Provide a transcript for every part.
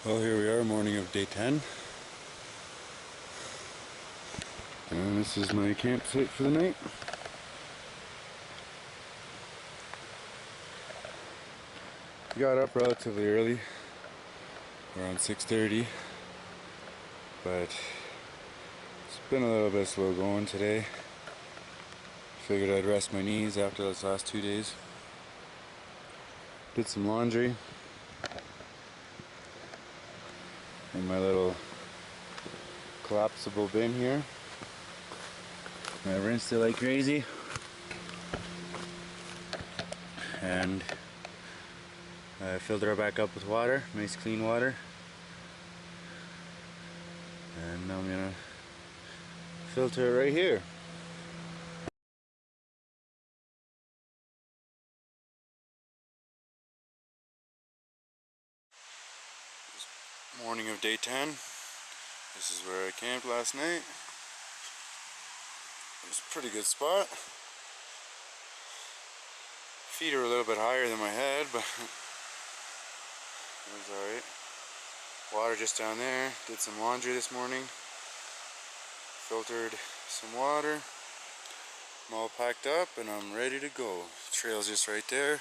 Well, here we are, morning of day 10. And this is my campsite for the night. Got up relatively early, around 6:30, but it's been a little bit slow going today. Figured I'd rest my knees after those last 2 days. Did some laundry in my little collapsible bin here. I rinsed it like crazy, and I filled her back up with water, nice clean water, and now I'm gonna filter it right here. Morning of day 10. This is where I camped last night. It was a pretty good spot. Feet are a little bit higher than my head, but it was alright. Water just down there. Did some laundry this morning. Filtered some water. I'm all packed up and I'm ready to go. Trail's just right there.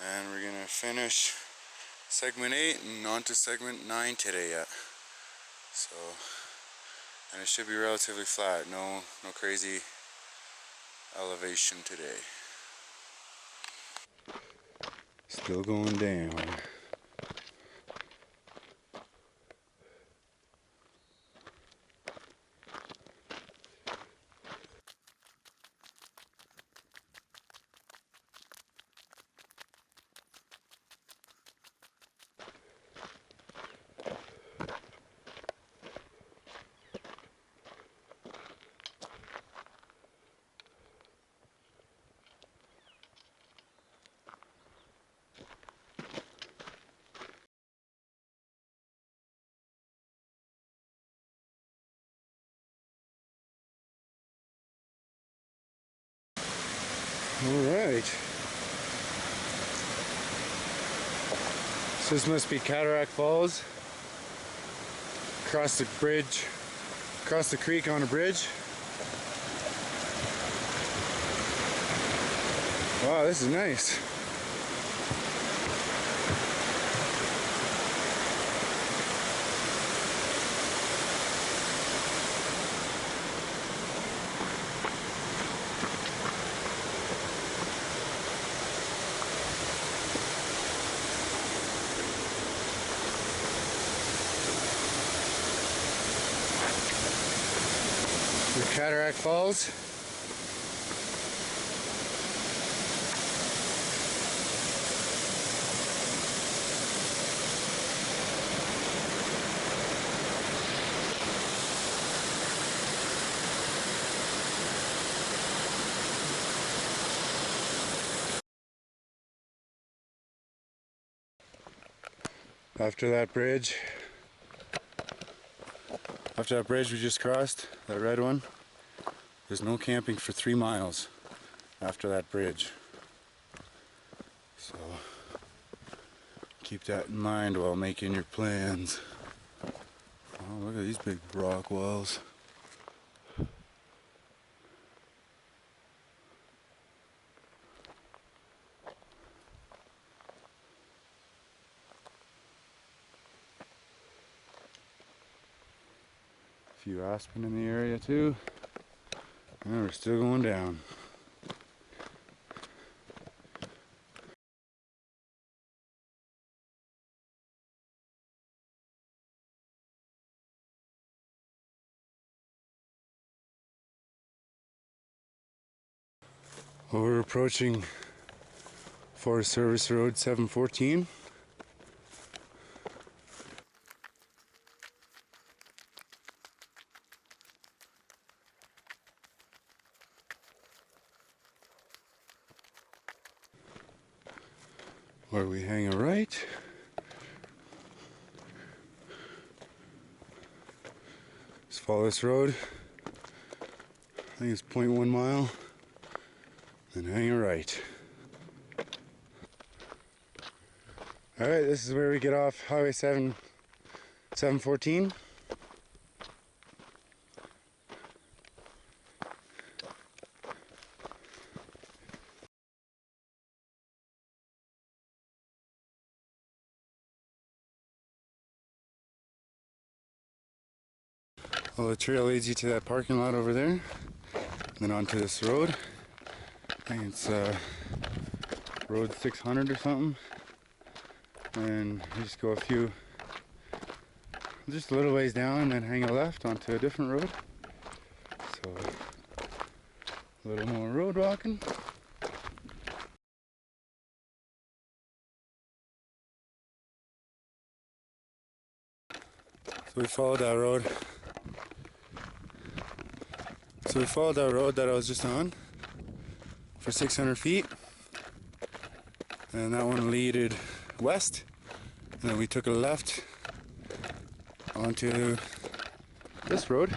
And we're gonna finish segment 8 and on to segment 9 today yet. So, and it should be relatively flat, no crazy elevation today. Still going down. Alright. So this must be Cataract Falls. Across the bridge, across the creek on a bridge. Wow, this is nice. The Cataract Falls. After that bridge we just crossed, that red one, there's no camping for 3 miles after that bridge. So keep that in mind while making your plans. Oh, look at these big rock walls. A few aspen in the area too. And we're still going down. Well, we're approaching Forest Service Road 714. Where we hang a right. Just follow this road. I think it's 0.1 mile. Then hang a right. Alright, this is where we get off Highway 714. Well, the trail leads you to that parking lot over there, and then onto this road. I think it's road 600 or something. And you just go just a little ways down and then hang a left onto a different road. So a little more road walking. So we followed that road. So we followed that road that I was just on for 600 feet. And that one leaded west. And then we took a left onto this road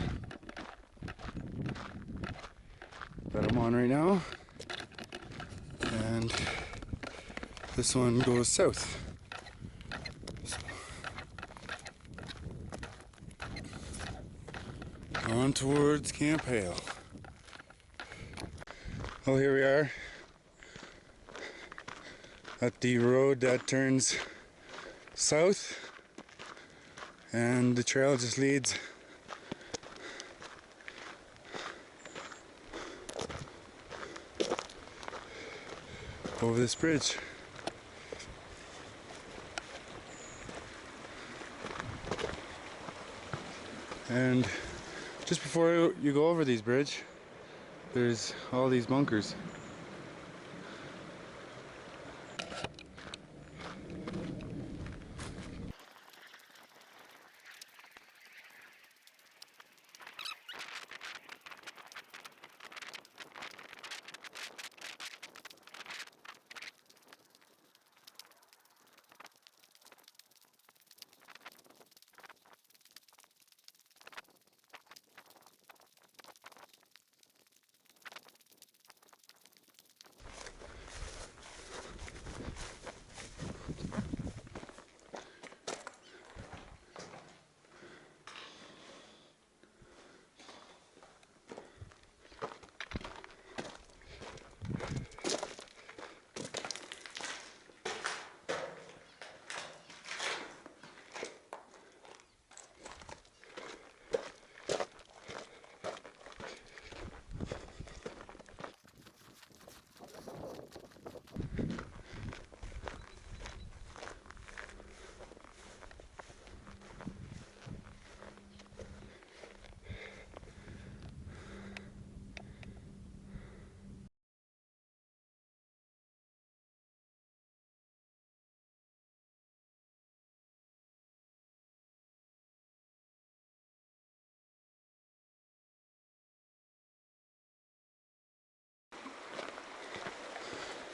that I'm on right now. And this one goes south. So, on towards Camp Hale. Well, here we are at the road that turns south, and the trail just leads over this bridge. And just before you go over these bridge, there's all these bunkers.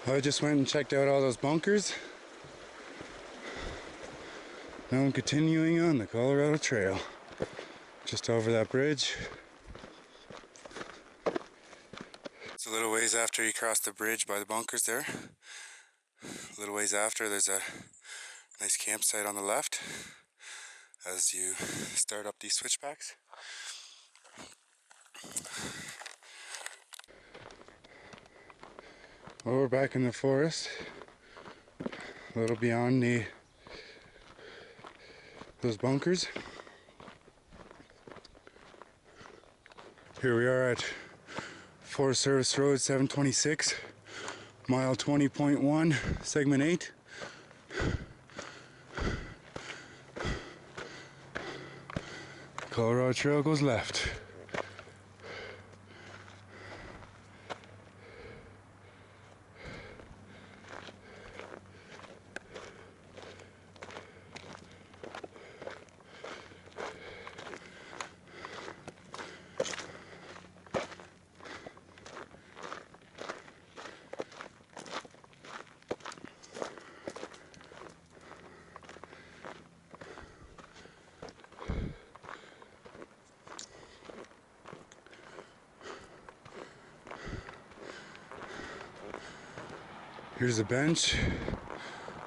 I just went and checked out all those bunkers. Now I'm continuing on the Colorado Trail, just over that bridge. It's a little ways after you cross the bridge by the bunkers there. A little ways after, there's a nice campsite on the left as you start up these switchbacks. Well, we're back in the forest, a little beyond those bunkers. Here we are at Forest Service Road 726, mile 20.1, segment 8. Colorado Trail goes left. Here's a bench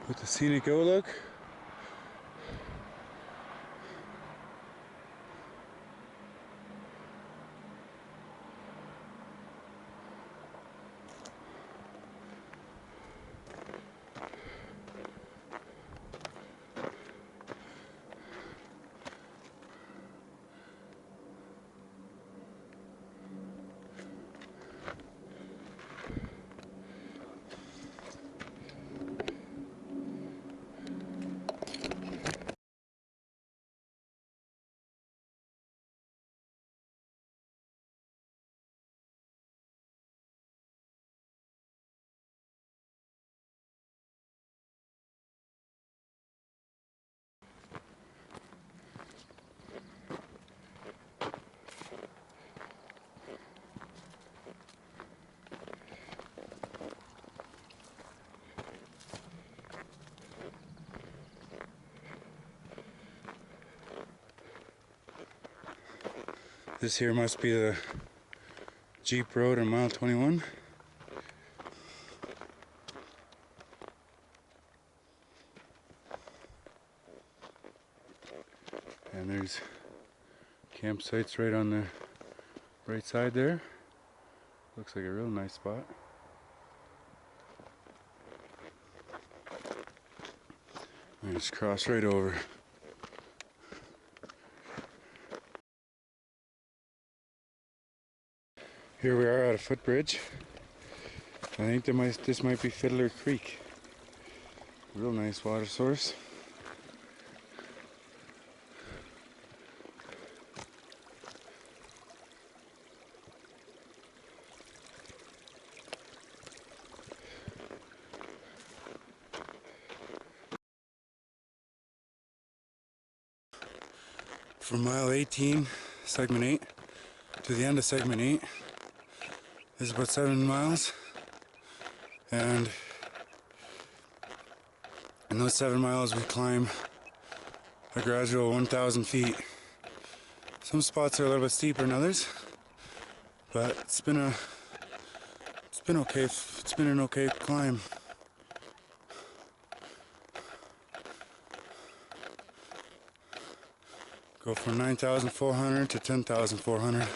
with the scenic outlook. This here must be the Jeep Road on mile 21. And there's campsites right on the right side there. Looks like a real nice spot. I just cross right over. Here we are at a footbridge. I think this might be Fiddler Creek. Real nice water source. From mile 18, segment 8, to the end of segment 8 is about 7 miles, and in those 7 miles we climb a gradual 1,000 feet. Some spots are a little bit steeper than others, but it's been an okay climb. Go from 9,400 to 10,400.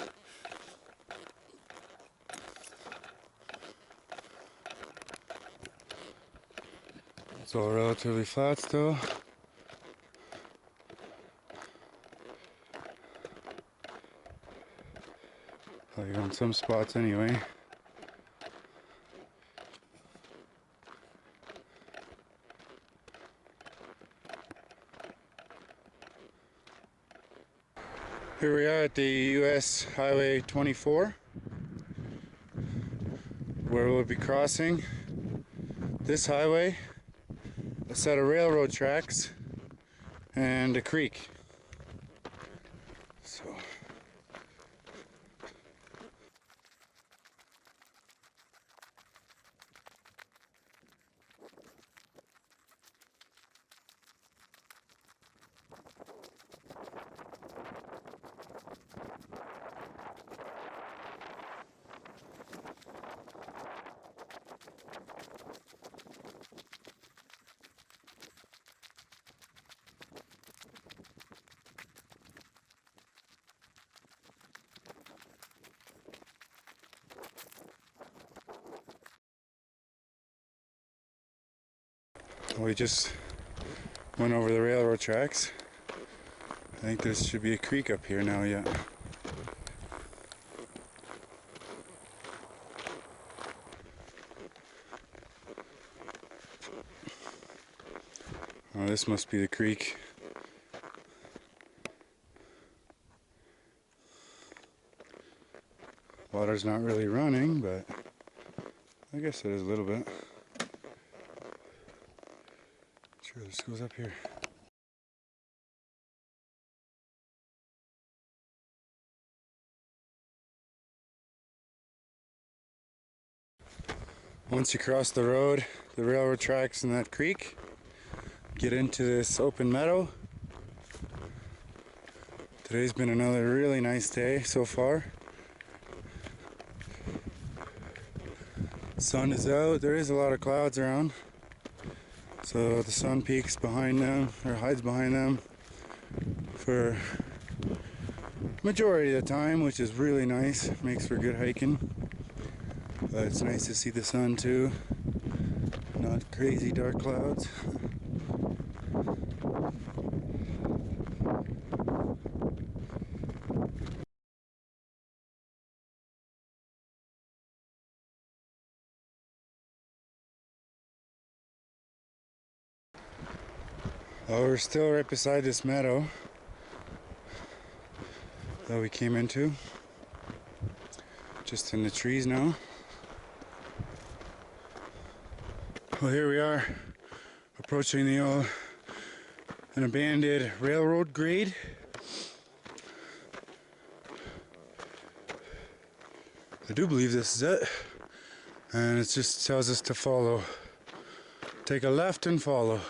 It's all relatively flat still. Like on some spots anyway. Here we are at the US Highway 24, where we'll be crossing this highway, a set of railroad tracks, and a creek. So we just went over the railroad tracks. I think there should be a creek up here now, yeah. Oh, this must be the creek. Water's not really running, but I guess it is a little bit. Sure, this goes up here. Once you cross the road, the railroad tracks and that creek, get into this open meadow. Today's been another really nice day so far. Sun is out, there is a lot of clouds around. So the sun peaks behind them, or hides behind them for majority of the time, which is really nice. Makes for good hiking. But it's nice to see the sun too. Not crazy dark clouds. Well, we're still right beside this meadow that we came into. Just in the trees now. Well, here we are, approaching the an abandoned railroad grade. I do believe this is it, and it just tells us to follow. Take a left and follow.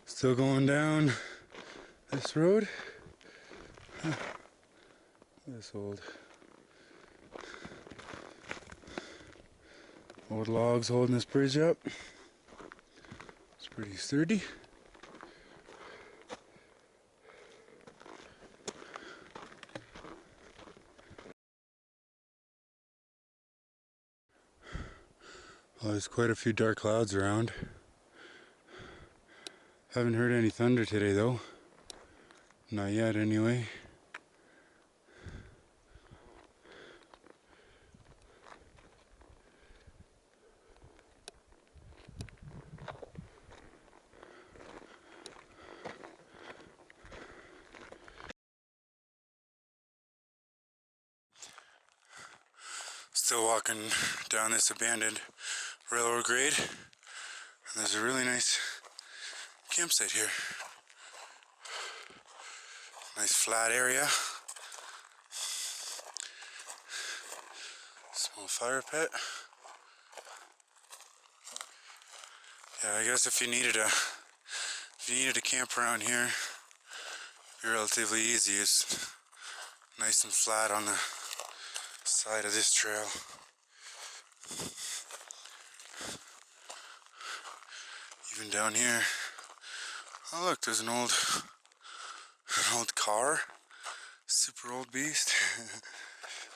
Still going down this road. Huh. This old logs holding this bridge up. It's pretty sturdy. Well, there's quite a few dark clouds around. Haven't heard any thunder today though. Not yet anyway. Still walking down this abandoned railroad grade, and there's a really nice campsite here. Nice flat area. Small fire pit. Yeah, I guess if you needed a camp around here, it'd be relatively easy. It's nice and flat on the side of this trail. Even down here. Oh look, there's an old car. Super old beast.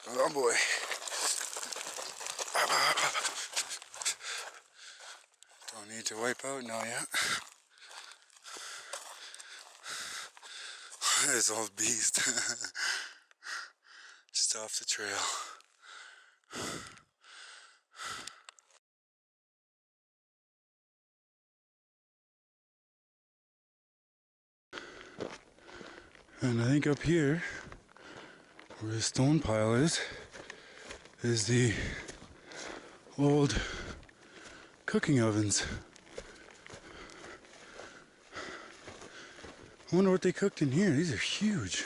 Oh boy. Don't need to wipe out now yet. This old beast. Just off the trail. And I think up here, where the stone pile is the old cooking ovens. I wonder what they cooked in here. These are huge.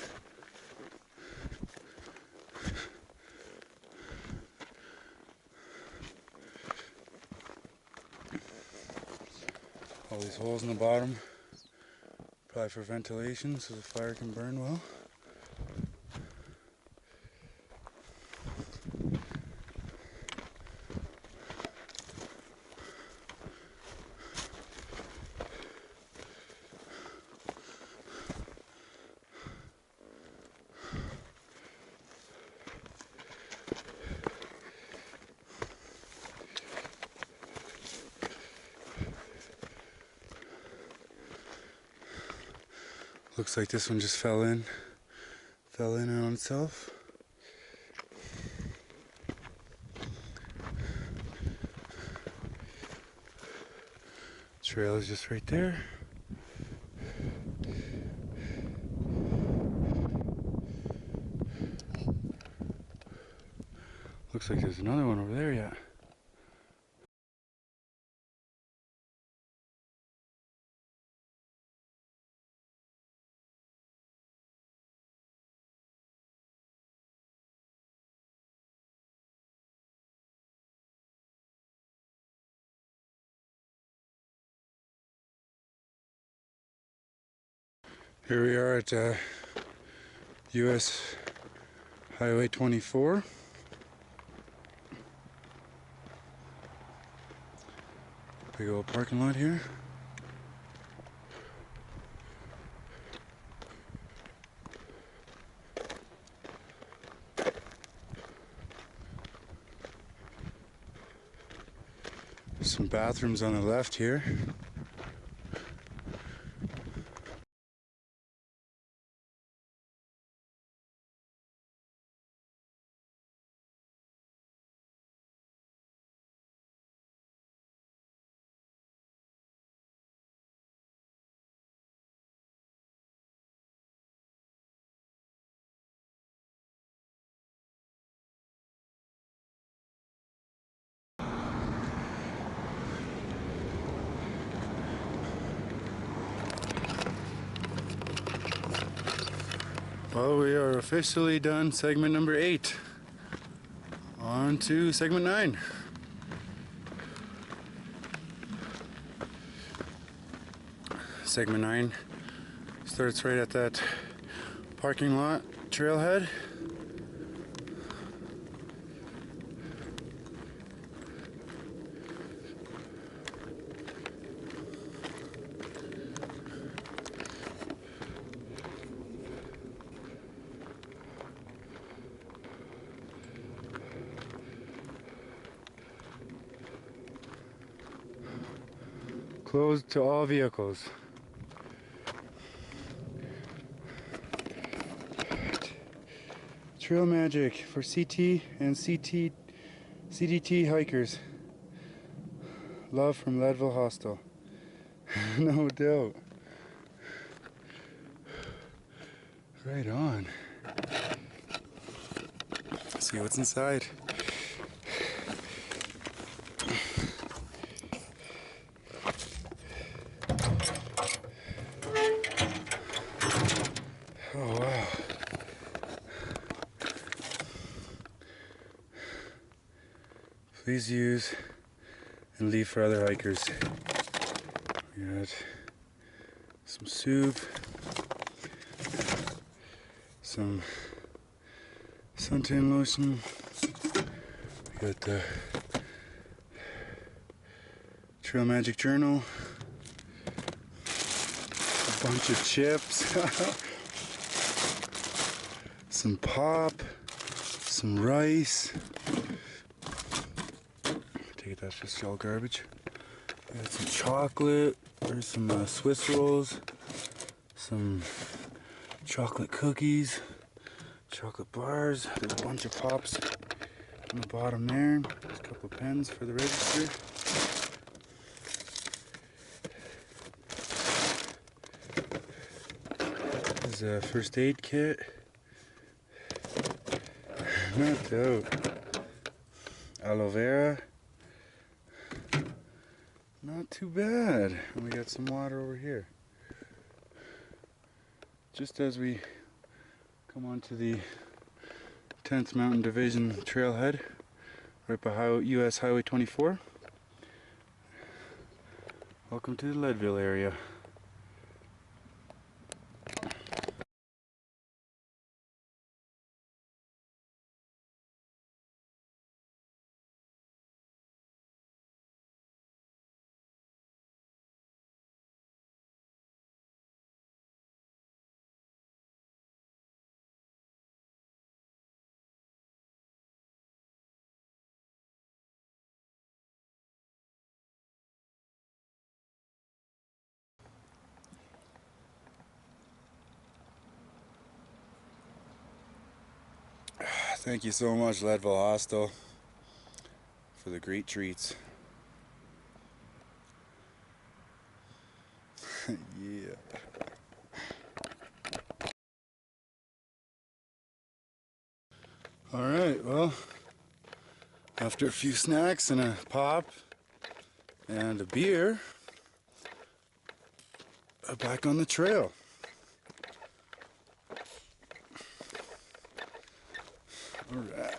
All these holes in the bottom, probably for ventilation so the fire can burn well. Looks like this one just fell in on itself. Trail is just right there. Looks like there's another one over there yet. Here we are at US Highway 24. Big old parking lot here. There's some bathrooms on the left here. Well, we are officially done segment number 8. On to segment 9. Segment 9 starts right at that parking lot trailhead. Closed to all vehicles. Trail magic for CT and CDT hikers. Love from Leadville Hostel. No doubt. Right on. Let's see what's inside. Oh wow. Please use and leave for other hikers. We got some soup, some suntan lotion. We got the Trail Magic Journal, a bunch of chips, some pop, some rice. Take it, that's just all garbage. We got some chocolate, there's some Swiss rolls, some chocolate cookies, chocolate bars, there's a bunch of pops on the bottom there, there's a couple of pens for the register. There's a first aid kit. Not dope. Aloe vera. Not too bad. And we got some water over here. Just as we come onto the 10th Mountain Division trailhead, right by US Highway 24. Welcome to the Leadville area. Thank you so much, Leadville Hostel, for the great treats. Yeah. Alright, well, after a few snacks and a pop and a beer, I'm back on the trail. Alright.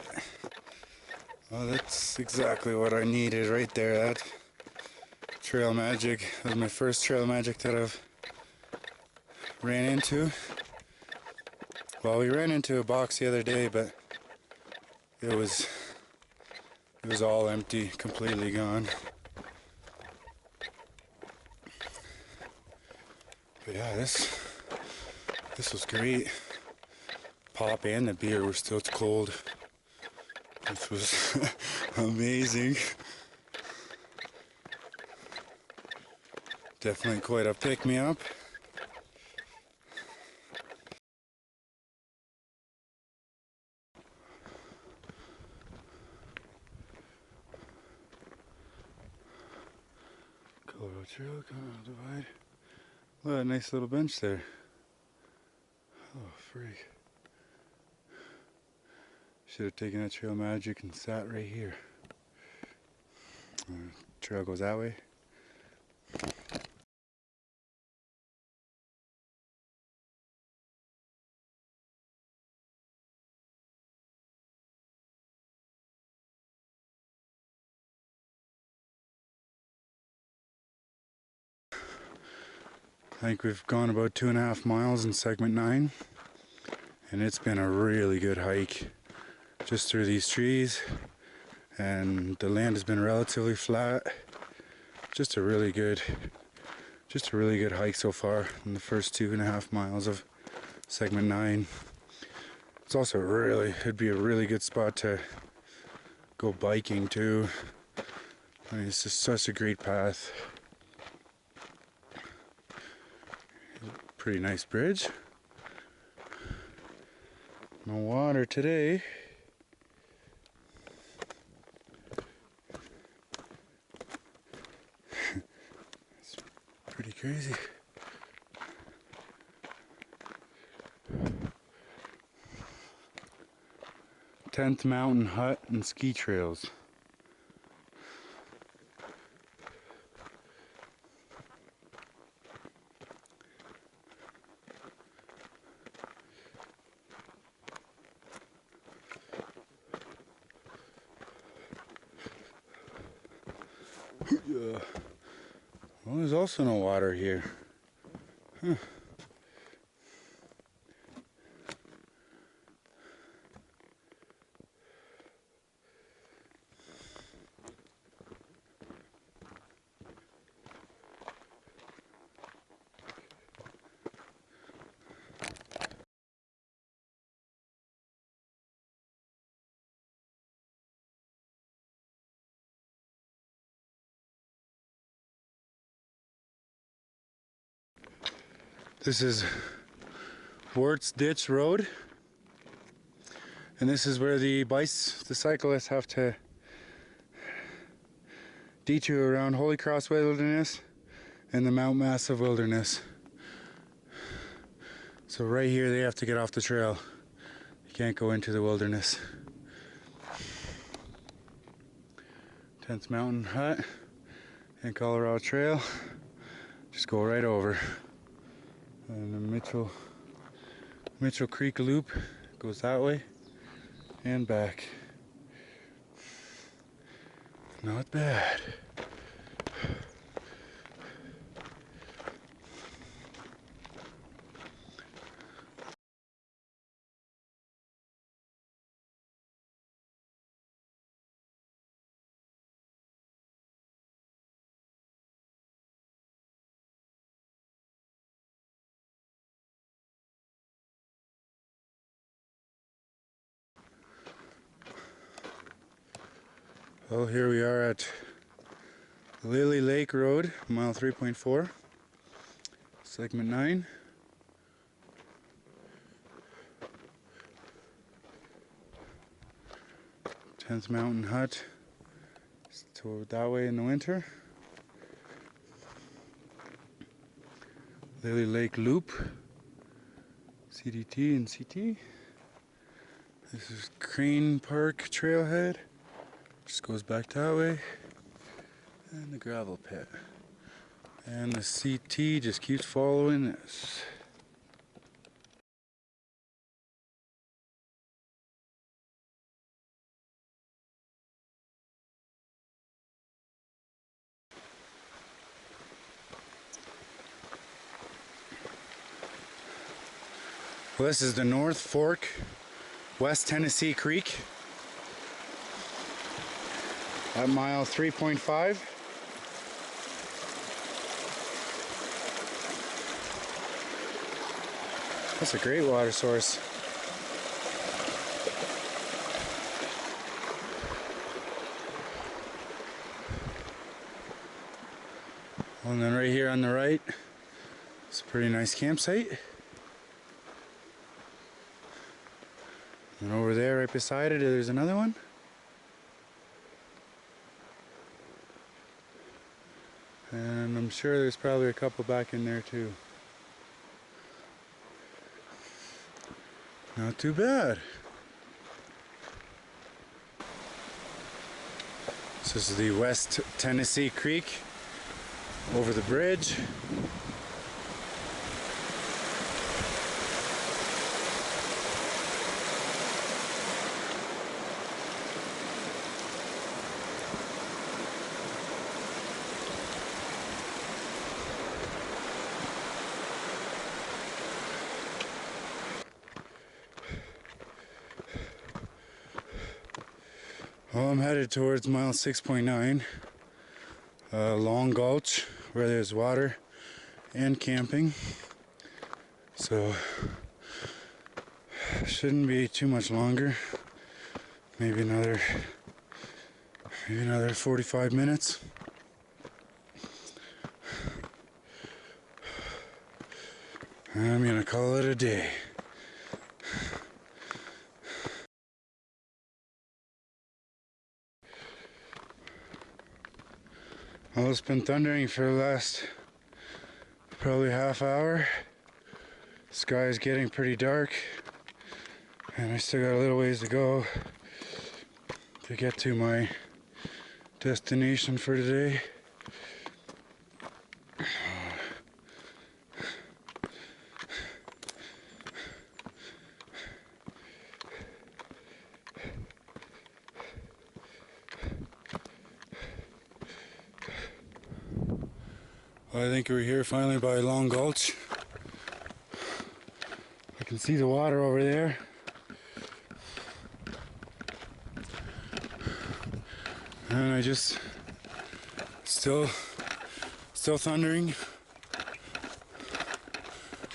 Well, that's exactly what I needed right there. That trail magic. That was my first trail magic that I've ran into. Well, we ran into a box the other day, but it was all empty, completely gone. But yeah, this was great. Pop and the beer were still cold. This was amazing. Definitely quite a pick-me-up. Colorado Trail, Colorado Divide. What a nice little bench there. Oh, freak. Should have taken that trail magic and sat right here. Trail goes that way. I think we've gone about 2.5 miles in segment 9, and it's been a really good hike just through these trees, and the land has been relatively flat. Just a really good hike so far in the first 2.5 miles of segment 9. It's also it'd be a really good spot to go biking too. I mean, it's just such a great path. Pretty nice bridge. No water today. It's pretty crazy. Tenth Mountain Hut and Ski Trails. Well, there's also no water here. Huh. This is Warts Ditch Road, and this is where the cyclists have to detour around Holy Cross Wilderness and the Mount Massive Wilderness. So right here they have to get off the trail. You can't go into the wilderness. 10th Mountain Hut and Colorado Trail. Just go right over. And the Mitchell Creek Loop goes that way and back. Not bad. Well, here we are at Lily Lake Road, mile 3.4, segment 9. Tenth Mountain Hut, so that way in the winter. Lily Lake Loop, CDT and CT. This is Crane Park Trailhead. Just goes back that way. And the gravel pit. And the CT just keeps following this. Well, this is the North Fork, West Tennessee Creek at mile 3.5. That's a great water source. And then right here on the right, it's a pretty nice campsite. And over there, right beside it, there's another one. And I'm sure there's probably a couple back in there too. Not too bad. This is the West Tennessee Creek over the bridge. Well, I'm headed towards mile 6.9, Long Gulch, where there's water and camping. So, shouldn't be too much longer. Maybe another 45 minutes. I'm gonna call it a day. Well, it's been thundering for the last probably half hour. The sky is getting pretty dark, and I still got a little ways to go to get to my destination for today. I think we're here finally by Long Gulch. I can see the water over there. And I just still thundering.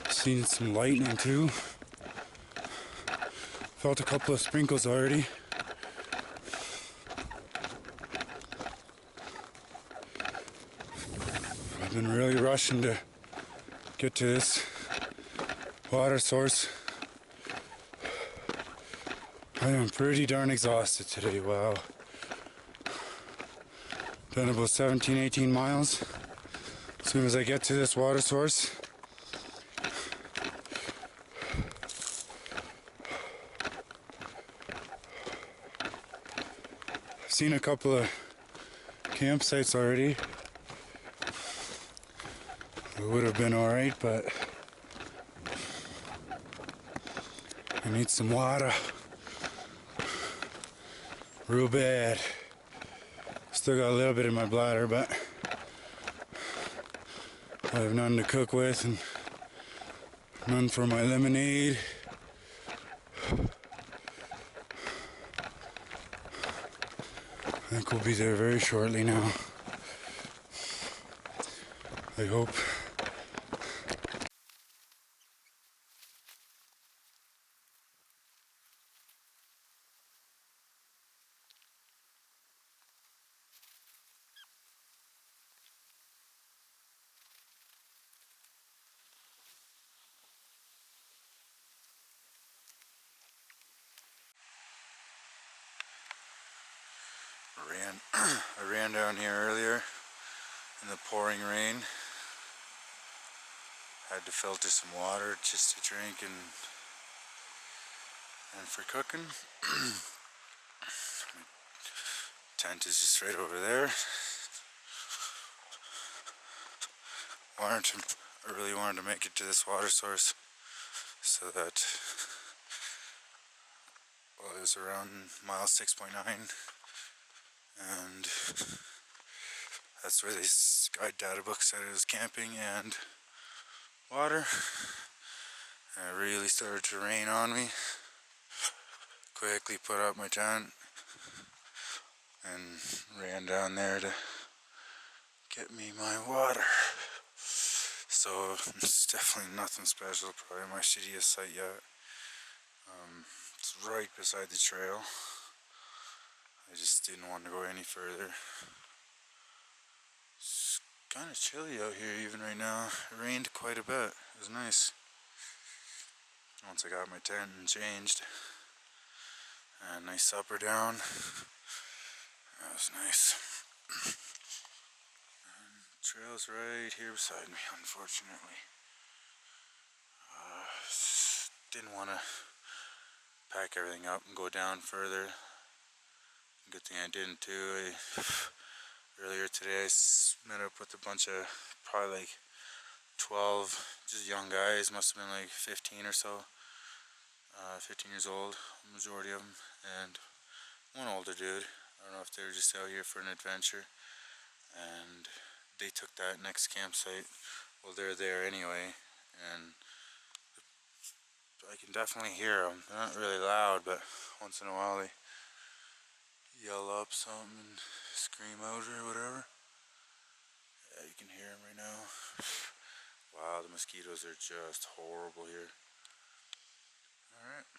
Seen some lightning too. Felt a couple of sprinkles already. I've been really rushing to get to this water source. I am pretty darn exhausted today. Wow. Done about 17, 18 miles. As soon as I get to this water source, I've seen a couple of campsites already. It would have been alright, but I need some water real bad. Still got a little bit in my bladder, but I have none to cook with and none for my lemonade. I think we'll be there very shortly now. I hope. I ran down here earlier in the pouring rain. Had to filter some water just to drink and for cooking. My tent is just right over there. I really wanted to make it to this water source so that, well, it was around mile 6.9. And that's where this guide data book said it was camping and water. and it really started to rain on me. Quickly put up my tent and ran down there to get me my water. So it's definitely nothing special, probably my shittiest site yet. It's right beside the trail. I just didn't want to go any further. It's kind of chilly out here even right now. It rained quite a bit. It was nice. Once I got my tent and changed, and nice supper down, that was nice. Trail's right here beside me, unfortunately. Didn't want to pack everything up and go down further. Good thing I didn't too. Earlier today I met up with a bunch of probably like 12 just young guys, must have been like 15 or so. 15 years old, the majority of them, and one older dude. I don't know if they were just out here for an adventure, and they took that next campsite. Well, they're there anyway, and I can definitely hear them. They're not really loud, but once in a while they yell up something and scream out or whatever. Yeah, you can hear them right now. Wow, the mosquitoes are just horrible here. Alright.